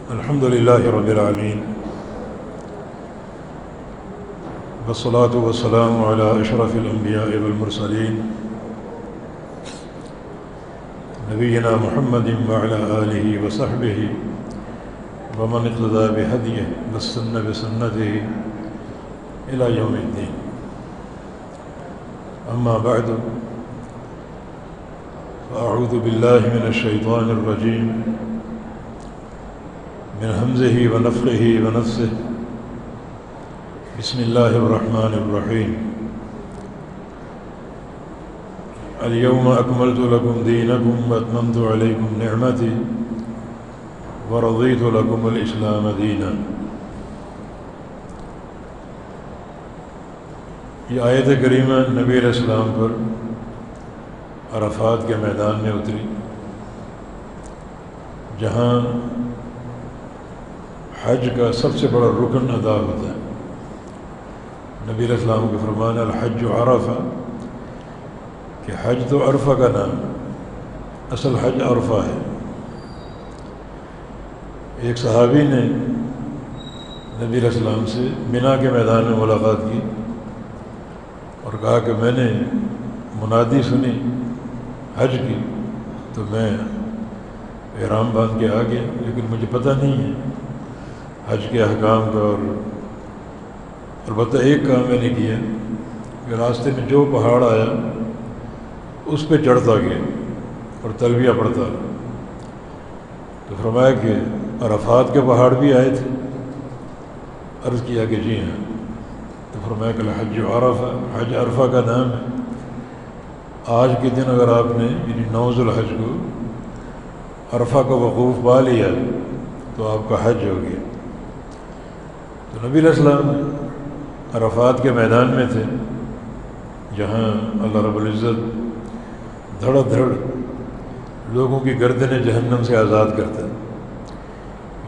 الحمد لله رب العالمين والصلاة والسلام على أشرف الأنبياء والمرسلين نبينا محمد وعلى آله وصحبه ومن اقتدى بهديه واستنى بسنته إلى يوم الدين. أما بعد، فأعوذ بالله من الشيطان الرجيم من همزه ونفخه ونفثه. بسم الله الرحمن الرحيم. اليوم أكملت لكم دينكم وأتممت عليكم نعمتي ورضيت لكم الإسلام دينا. یہ آیت کریمہ نبی علیہ السلام پر عرفات کے میدان میں اتری، جہاں حج کا سب سے بڑا رکن ادا ہوتا ہے. نبی علیہ السلام کے فرمان الحج عرفہ، کہ حج تو عرفہ کا نام، اصل حج عرفہ ہے. ایک صحابی نے نبی علیہ السلام سے منا کے میدان میں ملاقات کی اور کہا کہ میں نے منادی سنی حج کی تو میں احرام باندھ کے آ گیا، لیکن مجھے پتہ نہیں ہے حج کے احکام کا. اور البتہ ایک کام میں نے کیا کہ راستے میں جو پہاڑ آیا اس پہ چڑھتا گیا اور تلبیہ پڑھتا. تو فرمایا کہ عرفات کے پہاڑ بھی آئے تھے؟ عرض کیا کہ جی ہاں. تو فرمایا کہ الحج عرفہ، حج عرفہ کا نام ہے. آج کے دن اگر آپ نے یعنی 9 ذوالحج کو عرفہ کا وقوف پا لیا تو آپ کا حج ہو گیا. تو نبی علیہ السلام عرفات کے میدان میں تھے، جہاں اللہ رب العزت دھڑ دھڑ لوگوں کی گردنیں جہنم سے آزاد کرتا ہے.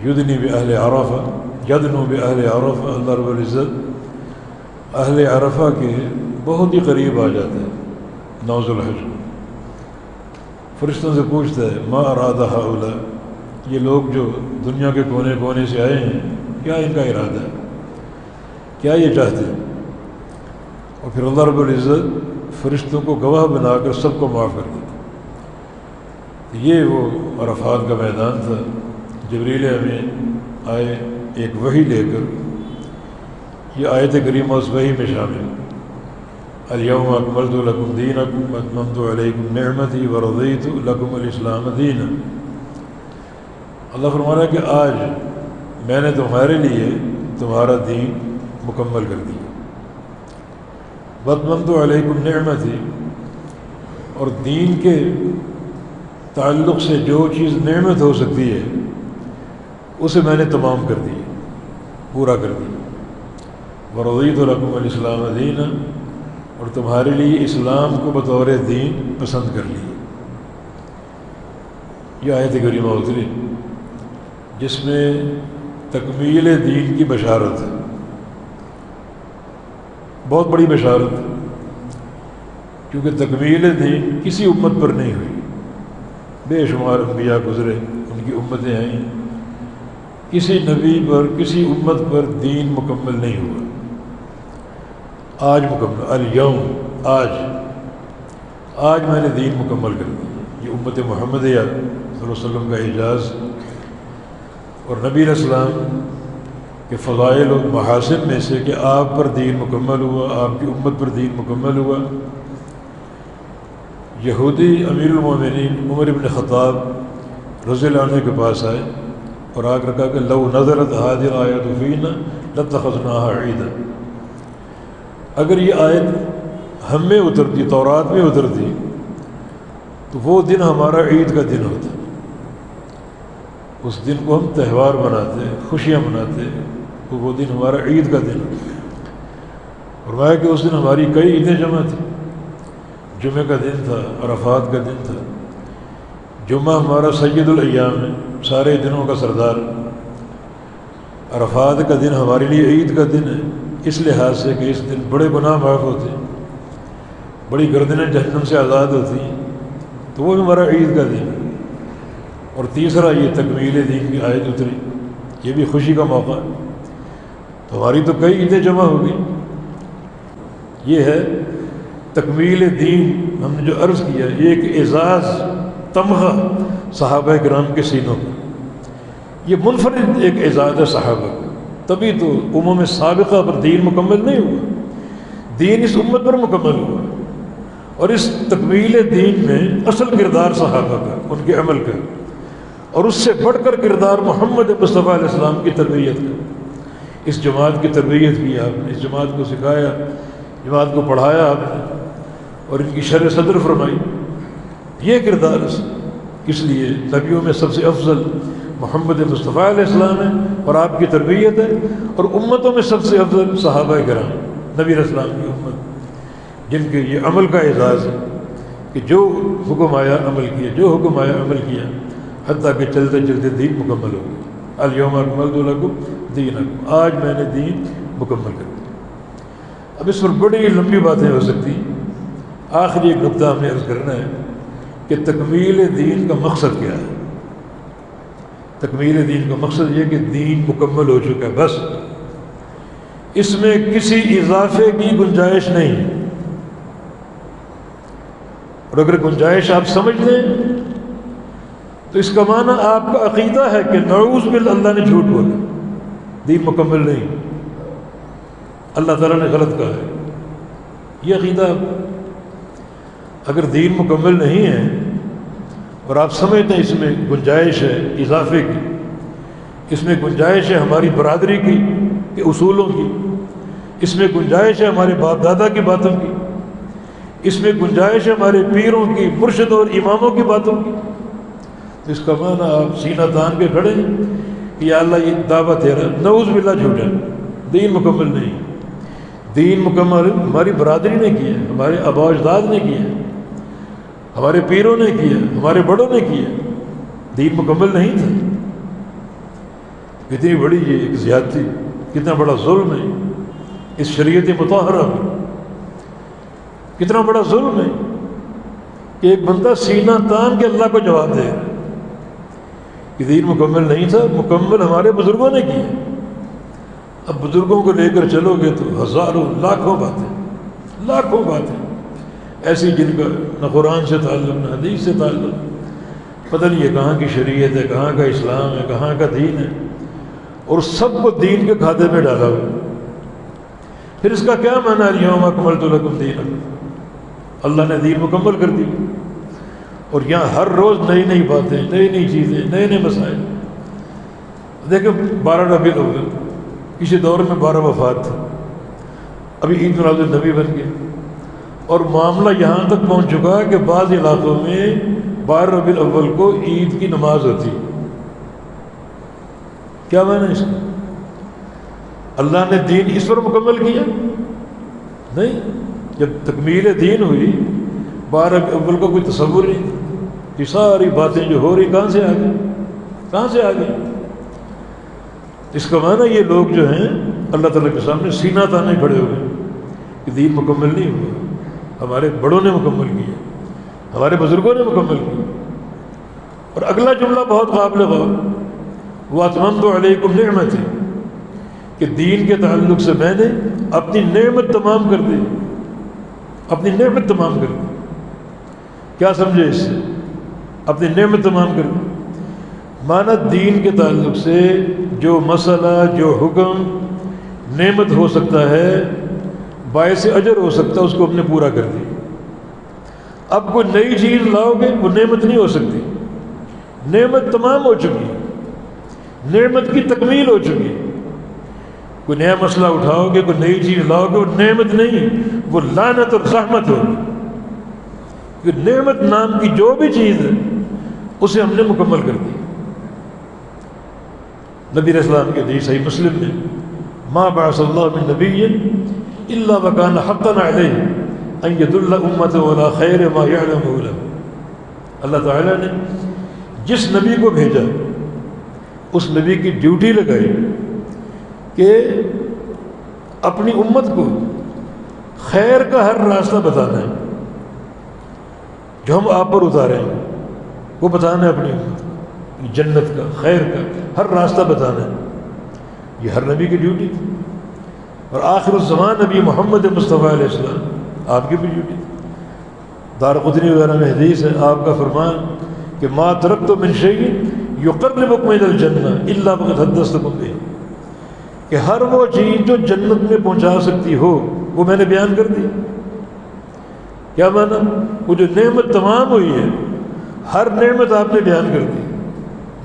یدنی بأہل عرفہ، یدنو بأہل عرفہ، اللہ رب العزت اہل عرفہ کے بہت ہی قریب آ جاتا ہے 9 ذوالحج کو. فرشتوں سے پوچھتا ہے ما اراد ہؤلاء، یہ لوگ جو دنیا کے کونے کونے سے آئے ہیں کیا ان کا ارادہ ہے، کیا یہ چاہتے ہیں؟ اور پھر اللہ رب العزت فرشتوں کو گواہ بنا کر سب کو معاف کر دیتا. یہ وہ عرفات کا میدان تھا. جبریل امین آئے ایک وحی لے کر. یہ آیت کریمہ اس وحی میں شامل. الیوم اکملت لکم دینکم واتممت علیکم نعمتی ورضیت لکم الاسلام دینا. اللہ فرما رہا ہے کہ آج میں نے تمہارے لیے تمہارا دین مکمل کر دیا. واتممت علیکم نعمتی، اور دین کے تعلق سے جو چیز نعمت ہو سکتی ہے اسے میں نے تمام کر دی، پورا کر دیا. ورضیت لکم الاسلام دینا، اور تمہارے لیے اسلام کو بطور دین پسند کر لیا. یہ آیت کریمہ اتری جس میں تکمیل دین کی بشارت ہے. بہت بڑی بشارت ہے، کیونکہ تکمیل دین کسی امت پر نہیں ہوئی. بے شمار انبیاء گزرے، ان کی امتیں آئیں، کسی نبی پر کسی امت پر دین مکمل نہیں ہوا. آج مکمل، الیوم، آج میں نے دین مکمل کر دیا. یہ امت محمدیہ صلی اللہ علیہ وسلم کا اعجاز اور نبی علیہ السلام کے فضائل و محاسن میں سے کہ آپ پر دین مکمل ہوا، آپ کی امت پر دین مکمل ہوا. یہودی امیر المومنین عمر بن خطاب رضی اللہ عنہ کے پاس آئے اور آ کر کہا کہ لو نزلت هذه الآیۃ فینا لاتخذناها عیدا. اگر یہ آیت ہم میں اترتی، تورات میں اترتی، تو وہ دن ہمارا عید کا دن ہوتا. اس دن کو ہم تہوار مناتے، خوشیاں مناتے، تو وہ دن ہمارا عید کا دن. فرمایا کہ اس دن ہماری کئی عیدیں جمع تھیں. جمعہ کا دن تھا، عرفات کا دن تھا. جمعہ ہمارا سید الایام ہے، سارے دنوں کا سردار. عرفات کا دن ہمارے لیے عید کا دن ہے، اس لحاظ سے کہ اس دن بڑے گناہ معاف ہوتے ہیں، بڑی گردنیں جہنم سے آزاد ہوتی ہیں. تو وہ ہمارا عید کا دن ہے. اور تیسرا یہ تکمیل دین کی آیت اتری یہ بھی خوشی کا موقع ہے. تو ہماری تو کئی عیدیں جمع ہو گئی. یہ ہے تکمیل دین. ہم نے جو عرض کیا یہ ایک اعزاز تمغہ صحابہ کرام کے سینوں کا. یہ منفرد ایک اعزاز ہے صحابہ کا. تبھی تو امم سابقہ پر دین مکمل نہیں ہوا. دین اس امت پر مکمل ہوا. اور اس تکمیل دین میں اصل کردار صحابہ کا، ان کے عمل کا، اور اس سے بڑھ کر کردار محمد مصطفیٰ علیہ السلام کی تربیت کا. اس جماعت کی تربیت کی آپ نے، اس جماعت کو سکھایا، جماعت کو پڑھایا آپ نے، اور ان کی شرح صدر فرمائی. یہ کردار اس لیے نبیوں میں سب سے افضل محمد مصطفیٰ علیہ السلام ہے اور آپ کی تربیت ہے. اور امتوں میں سب سے افضل صحابہ کرام، نبی علیہ السلام کی امت، جن کے یہ عمل کا اعزاز ہے کہ جو حکم آیا عمل کیا، جو حکم آیا عمل کیا، حتیٰ کہ چلتے چلتے دین مکمل ہو گیا. الیوم اکملت لکم دینکم، آج میں نے دین مکمل کر دیا. اب اس پر بڑی لمبی باتیں ہو سکتی. آخری ایک نقطہ ہم نے عرض کرنا ہے کہ تکمیل دین کا مقصد کیا ہے. تکمیل دین کا مقصد یہ کہ دین مکمل ہو چکا ہے، بس اس میں کسی اضافے کی گنجائش نہیں ہے. اور اگر گنجائش آپ سمجھ لیں تو اس کا معنی آپ کا عقیدہ ہے کہ نعوذ باللہ اللہ نے جھوٹ بولا، دین مکمل نہیں، اللہ تعالیٰ نے غلط کہا ہے. یہ عقیدہ اگر دین مکمل نہیں ہے اور آپ سمجھتے ہیں اس میں گنجائش ہے اضافے کی، اس میں گنجائش ہے ہماری برادری کی کہ اصولوں کی، اس میں گنجائش ہے ہمارے باپ دادا کی باتوں کی، اس میں گنجائش ہے ہمارے پیروں کی، مرشد اور اماموں کی باتوں کی، تو اس کا معنی آپ سینہ تان کے کھڑے ہیں کہ یا اللہ یہ دعوت تیرا نعوذ باللہ جھوٹا، دین مکمل نہیں. دین مکمل ہماری برادری نے کیا، ہمارے آباء و اجداد نے کیا، ہمارے پیروں نے کیا، ہمارے بڑوں نے کیا. دین مکمل نہیں تھا. کتنی بڑی یہ ایک زیادتی، کتنا بڑا ظلم ہے اس شریعت مطہرہ میں. کتنا بڑا ظلم ہے کہ ایک بندہ سینہ تان کے اللہ کو جواب دے کہ دین مکمل نہیں تھا. مکمل ہمارے بزرگوں نے کیا. اب بزرگوں کو لے کر چلو گے تو ہزاروں لاکھوں باتیں ایسی جن کا نہ قرآن سے تعلق نہ حدیث سے تعلق، پتہ نہیں یہ کہاں کی شریعت ہے، کہاں کا اسلام ہے، کہاں کا دین ہے، اور سب کو دین کے کھاتے میں ڈالا ہوا. پھر اس کا کیا معنی ہے الیوم اکملت لکم دینکم، اللہ نے دین مکمل کر دی. اور یہاں ہر روز نئی نئی باتیں، نئی نئی چیزیں، نئے نئے مسائل. دیکھیں 12 ربیع الاول، کسی دور میں 12 وفات تھی، ابھی عید میلاد النبی بن گیا، اور معاملہ یہاں تک پہنچ چکا کہ بعض علاقوں میں 12 ربیع الاول کو عید کی نماز ہوتی. کیا معنی اس کا؟ اللہ نے دین اس پر مکمل کیا؟ نہیں. جب تکمیل دین ہوئی 12 ربیع الاول کا کوئی تصور نہیں. یہ ساری باتیں جو ہو رہی کہاں سے آ گئی؟ اس کا معنی یہ لوگ جو ہیں اللہ تعالیٰ کے سامنے سینہ تانے کھڑے ہوئے کہ دین مکمل نہیں ہوا. ہمارے بڑوں نے مکمل کیا، ہمارے بزرگوں نے مکمل کیا. اور اگلا جملہ بہت قابل غور، وَأَتْمَمْتُ عَلَيْكُمْ نِعْمَتِي، کہ دین کے تعلق سے میں نے اپنی نعمت تمام کر دی. اپنی نعمت تمام کر دی. کیا سمجھے اس سے؟ اپنی نعمت تمام کر دی معنی دین کے تعلق سے جو مسئلہ، جو حکم، نعمت ہو سکتا ہے، باعث اجر ہو سکتا ہے، اس کو ہم نے پورا کر دی. اب کوئی نئی چیز لاؤ گے وہ نعمت نہیں ہو سکتی. نعمت تمام ہو چکی، نعمت کی تکمیل ہو چکی. کوئی نیا مسئلہ اٹھاؤ گے، کوئی نئی چیز لاؤ گے، وہ نعمت نہیں، وہ لعنت اور زحمت ہوگی. کہ نعمت نام کی جو بھی چیز ہے اسے ہم نے مکمل کر دی. نبی علیہ السلام کے حدیث صحیح مسلم میں، ما بعث اللہ من نبی الا وکان حقا علیہ ان یدل امته علی خیر ما یعلمہ له. اللہ تعالیٰ نے جس نبی کو بھیجا اس نبی کی ڈیوٹی لگائی کہ اپنی امت کو خیر کا ہر راستہ بتانا ہے. جو ہم آپ پر اتارے ہیں وہ بتانا ہے اپنی امت کو، جنت کا، خیر کا ہر راستہ بتانا ہے. یہ ہر نبی کی ڈیوٹی تھی، اور آخر الزمان نبی محمد مصطفیٰ علیہ السلام آپ کی بھی ڈیوٹی تھی۔ دارقطنی وغیرہ میں حدیث ہے، آپ کا فرمان کہ ما ترکت من شیء یقربکم الی الجنہ الا وقد حدثتکم بہ، کہ ہر وہ چیز جو جنت میں پہنچا سکتی ہو وہ میں نے بیان کر دی۔ کیا مانا؟ وہ جو نعمت تمام ہوئی ہے، ہر نعمت آپ نے بیان کر دی۔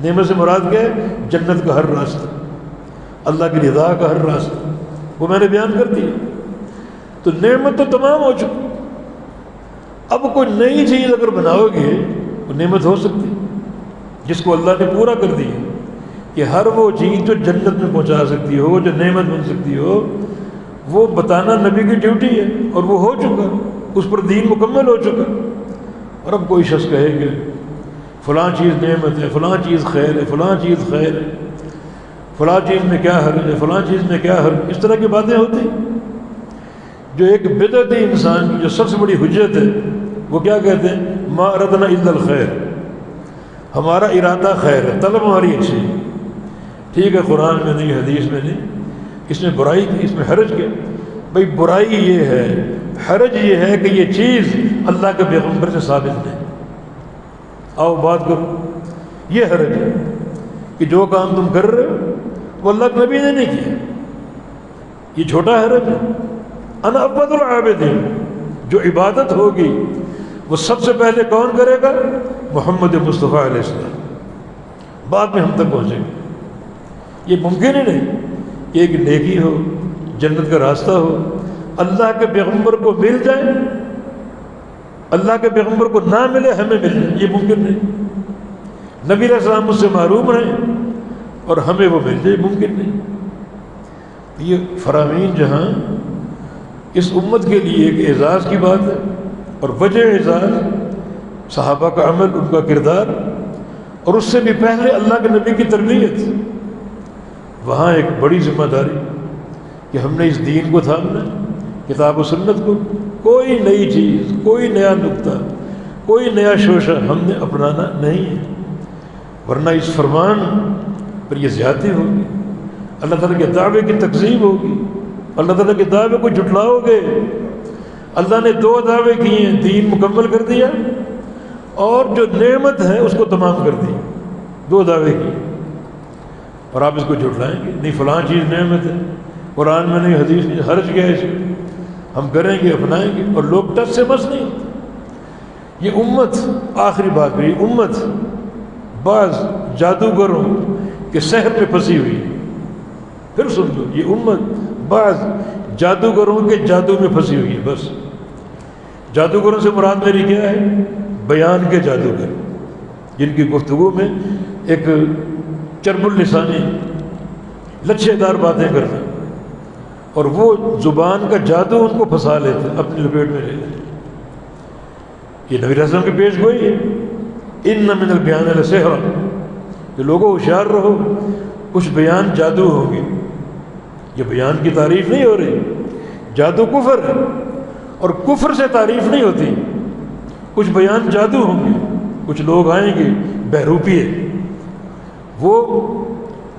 نعمت سے مراد کیا ہے؟ جنت کا ہر راستہ، اللہ کی رضا کا ہر راستہ، وہ میں نے بیان کر دیا۔ تو نعمت تو تمام ہو چکی، اب کوئی نئی چیز اگر بناؤ گے تو نعمت ہو سکتی جس کو اللہ نے پورا کر دی، کہ ہر وہ چیز جو جنت میں پہنچا سکتی ہو، جو نعمت بن سکتی ہو، وہ بتانا نبی کی ڈیوٹی ہے، اور وہ ہو چکا، اس پر دین مکمل ہو چکا۔ اور اب کوئی شخص کہے کہ فلاں چیز نعمت ہے، فلاں چیز خیر ہے، فلاں چیز خیر ہے، فلاں چیز میں کیا حرج ہے، فلاں چیز میں کیا حرج، اس طرح کی باتیں ہوتی۔ جو ایک بدعتی انسان کی جو سب سے بڑی حجت ہے، وہ کیا کہتے ہیں؟ ما اردنا الا الخیر، ہمارا ارادہ خیر ہے، طلب ہماری اچھی ہے۔ ٹھیک ہے، قرآن میں نہیں، حدیث میں نہیں، اس میں برائی کی، اس میں حرج کیا؟ بھئی برائی یہ ہے، حرج یہ ہے کہ یہ چیز اللہ کے پیغمبر سے ثابت نہیں۔ آؤ بات کرو، یہ حرج ہے کہ جو کام تم کر رہے ہو وہ اللہ کے نبی نے نہیں کیا، یہ چھوٹا حرج ہے۔ انا اول العابدین، جو عبادت ہوگی وہ سب سے پہلے کون کرے گا؟ محمد مصطفیٰ علیہ السلام، بعد میں ہم تک پہنچیں گے۔ یہ ممکن ہی نہیں کہ ایک نیکی ہو، جنت کا راستہ ہو، اللہ کے پیغمبر کو مل جائے، اللہ کے پیغمبر کو نہ ملے ہمیں مل جائے، یہ ممکن نہیں۔ نبی علیہ السلام اس سے معروم رہیں اور ہمیں وہ مل جائے، ممکن نہیں۔ یہ فرامین جہاں اس امت کے لیے ایک اعزاز کی بات ہے، اور وجہ اعزاز صحابہ کا عمل، ان کا کردار، اور اس سے بھی پہلے اللہ کے نبی کی تربیت۔ وہاں ایک بڑی ذمہ داری کہ ہم نے اس دین کو تھامنا، کتاب و سنت کو، کوئی نئی چیز، کوئی نیا نقطہ، کوئی نیا شوشہ ہم نے اپنانا نہیں ہے، ورنہ اس فرمان پر یہ زیادتی ہوگی، اللہ تعالیٰ کے دعوے کی تکذیب ہوگی، اللہ تعالیٰ کے دعوے کو جھٹلاؤ گے۔ اللہ نے 2 دعوے کیے ہیں، دین مکمل کر دیا اور جو نعمت ہے اس کو تمام کر دی، 2 دعوے کیے، اور آپ اس کو جھٹلائیں گے؟ نہیں، فلاں چیز نعمت ہے، قرآن میں نہیں، حدیث نہیں، حرج کیا ہے اس میں، ہم کریں گے، اپنائیں گے، اور لوگ ٹچ سے بس نہیں ہوتے۔ یہ امت، آخری بات میں، یہ امت بعض جادوگروں کے سحر میں پھنسی ہوئی ہے۔ پھر سن لو، یہ امت بعض جادوگروں کے جادو میں پھنسی ہوئی ہے۔ بس جادوگروں سے مراد میری کیا ہے؟ بیان کے جادوگر، جن کی گفتگو میں ایک چرب اللسانی، لچھے دار باتیں کرتے، اور وہ زبان کا جادو ان کو پھنسا لیتے، اپنی لپیٹ میں لے لیتے۔ یہ نبی علیہ السلام کی پیش گوئی ہے، ان من البیان لسحرا، کہ لوگوں ہوشیار رہو، کچھ بیان جادو ہوں گے۔ یہ بیان کی تعریف نہیں ہو رہی، جادو کفر ہے، اور کفر سے تعریف نہیں ہوتی۔ کچھ بیان جادو ہوں گے، کچھ لوگ آئیں گے بہروپیے، وہ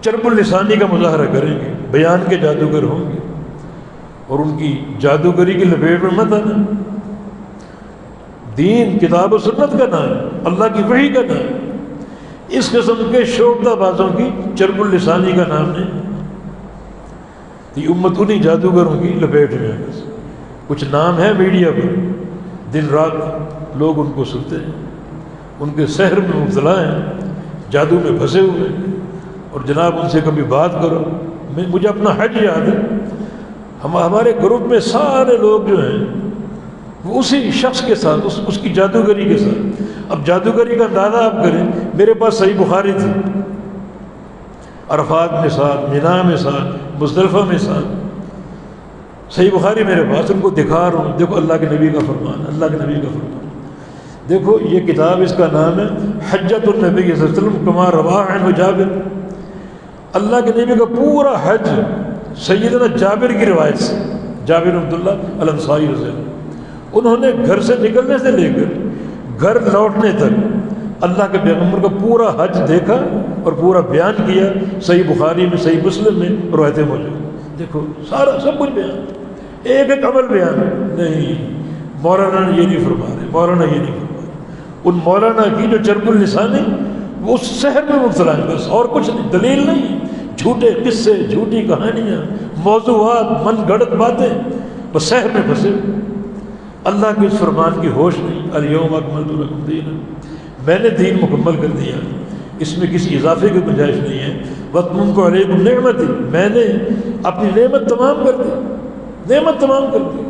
چرب اللسانی کا مظاہرہ کریں گے، بیان کے جادوگر ہوں گے، اور ان کی جادوگری کی لپیٹ میں مت آنا۔ دین کتاب و سنت کا نام ہے، اللہ کی وحی کا نام ہے، اس قسم کے شعبدہ بازوں کی چرب اللسانی کا نام نہیں۔ یہ امت انہی جادوگروں کی لپیٹ میں ہے۔ بس کچھ نام ہے میڈیا پر، دن رات لوگ ان کو سنتے ہیں، ان کے سحر میں مبتلا ہیں، جادو میں پھنسے ہوئے ہیں، اور جناب ان سے کبھی بات کرو۔ مجھے اپنا حج یاد ہے، ہمارے گروپ میں سارے لوگ جو ہیں وہ اسی شخص کے ساتھ، اس کی جادوگری کے ساتھ۔ اب جادوگری کا اندازہ آپ کریں، میرے پاس صحیح بخاری تھی، عرفات میں ساتھ، مینا میں ساتھ، مزدلفہ میں ساتھ، صحیح بخاری میرے پاس، ان کو دکھا رہا ہوں، دیکھو اللہ کے نبی کا فرمان، اللہ کے نبی کا فرمان۔ دیکھو یہ کتاب، اس کا نام ہے حجۃ النبی صلی اللہ علیہ وسلم کما روا عنہ جابر۔ اللہ کے نبی کا پورا حج سیدنا جابر کی روایت سے، جابر عبداللہ الانصاری رضی اللہ عنہ، انہوں نے گھر سے نکلنے سے لے کر گھر لوٹنے تک اللہ کے پیغمبر کا پورا حج دیکھا اور پورا بیان کیا، صحیح بخاری میں، صحیح مسلم میں روایتیں موجود، دیکھو سارا سب کچھ بیان، ایک ایک عمل بیان نہیں۔ مولانا نے یہ نہیں فرما رہے، مولانا یہ نہیں فرما رہے، ان مولانا کی جو چرب اللسانی وہ اس سحر میں مبتلا ہے بس، اور کچھ نہیں، دلیل نہیں، جھوٹے قصے، جھوٹی کہانیاں، موضوعات، من گھڑت باتیں، بس سحر میں پھنسے، اللہ کے اس فرمان کی ہوش نہیں۔ الیوم اکملت لکم دینکم، میں نے دین مکمل کر دیا، اس میں کسی اضافے کی گنجائش نہیں ہے۔ واتممت علیکم نعمتی، میں نے اپنی نعمت تمام کر دی، نعمت تمام کر دی۔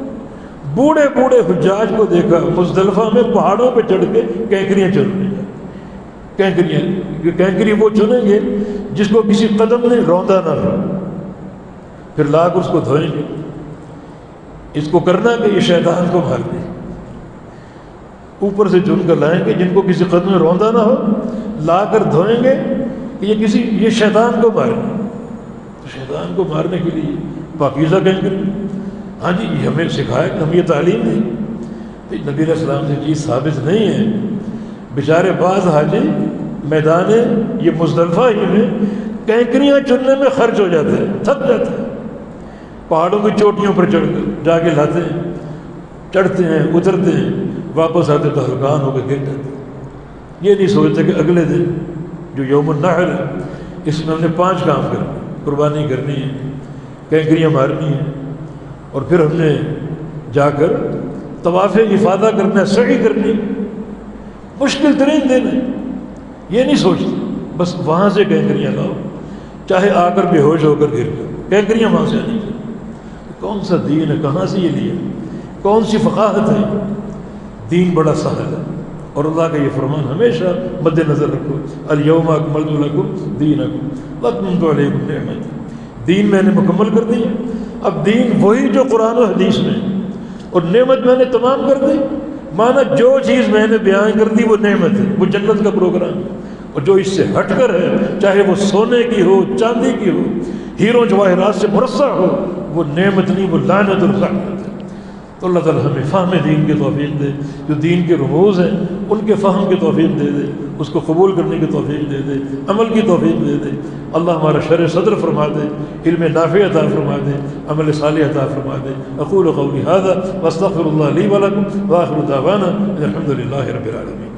بوڑھے بوڑھے حجاج کو دیکھا مزدلفہ میں پہاڑوں پہ چڑھ کے کینکریاں چل رہی ہیں، کینکری وہ چنیں گے جس کو کسی قدم نے روندا نہ ہو، پھر لا کر اس کو دھوئیں گے۔ اس کو کرنا کہ یہ شیطان کو مار دے، اوپر سے چن کر لائیں گے جن کو کسی قدم میں روندا نہ ہو، لا کر دھوئیں گے کہ یہ شیطان کو مارے، تو شیطان کو مارنے کے لیے پاکیزہ کینکری۔ ہاں جی، یہ ہمیں سکھایا کہ ہم یہ تعلیم دیں، نبی علیہ السلام سے چیز ثابت نہیں ہے۔ بیچارے بعض حاجی میدان یہ مزدلفہ ہی میں کینکریاں چننے میں خرچ ہو جاتے ہیں، تھک جاتے ہیں، پہاڑوں کی چوٹیوں پر چڑھ کر جا کے لاتے ہیں، چڑھتے ہیں، اترتے ہیں، واپس آتے تو ہلکان ہو کے گر جاتے ہیں۔ یہ نہیں سوچتے کہ اگلے دن جو یوم النحر ہے اس میں ہم نے 5 کام کرنے، قربانی کرنی ہے، کینکریاں مارنی ہے، اور پھر ہم نے جا کر طواف افاضہ کرنا ہے، سعی کرنی، مشکل ترین دن ہے۔ یہ نہیں سوچتے، بس وہاں سے کینکریاں لاؤ، چاہے آ کر بے ہوش ہو کر گر جاؤ، کینکریاں وہاں سے آنی چاہیے۔ کون سا دین ہے، کہاں سے یہ لیا، کون سی فقاہت ہے؟ دین بڑا سہل ہے، اور اللہ کا یہ فرمان ہمیشہ مد نظر رکھو، الیوم اکملت لکم دینکم واتممت علیکم نعمتی، دین میں نے مکمل کر دی۔ اب دین وہی جو قرآن و حدیث میں، اور نعمت میں نے تمام کر دی، مانا جو چیز میں نے بیان کر دی وہ نعمت ہے، وہ جنت کا پروگرام ہے، اور جو اس سے ہٹ کر ہے، چاہے وہ سونے کی ہو، چاندی کی ہو، ہیروں جواہرات سے مرصع ہو، وہ نعمت نہیں، وہ لعنت اور رحمت ہے۔ تو اللہ تعالیٰ ہمیں فہم دین کی توفیق دے، جو دین کے رموز ہیں ان کے فہم کی توفیق دے دے، اس کو قبول کرنے کی توفیق دے دے، عمل کی توفیق دے دے۔ اللہ ہمارا شرح صدر فرما دے، علم نافع عطا فرما دے، عمل صالح عطا فرما دے۔ اقول قولی ھذا واستغفر اللہ لی ولکم وآخر دعوانا ان الحمد للہ رب العالمین۔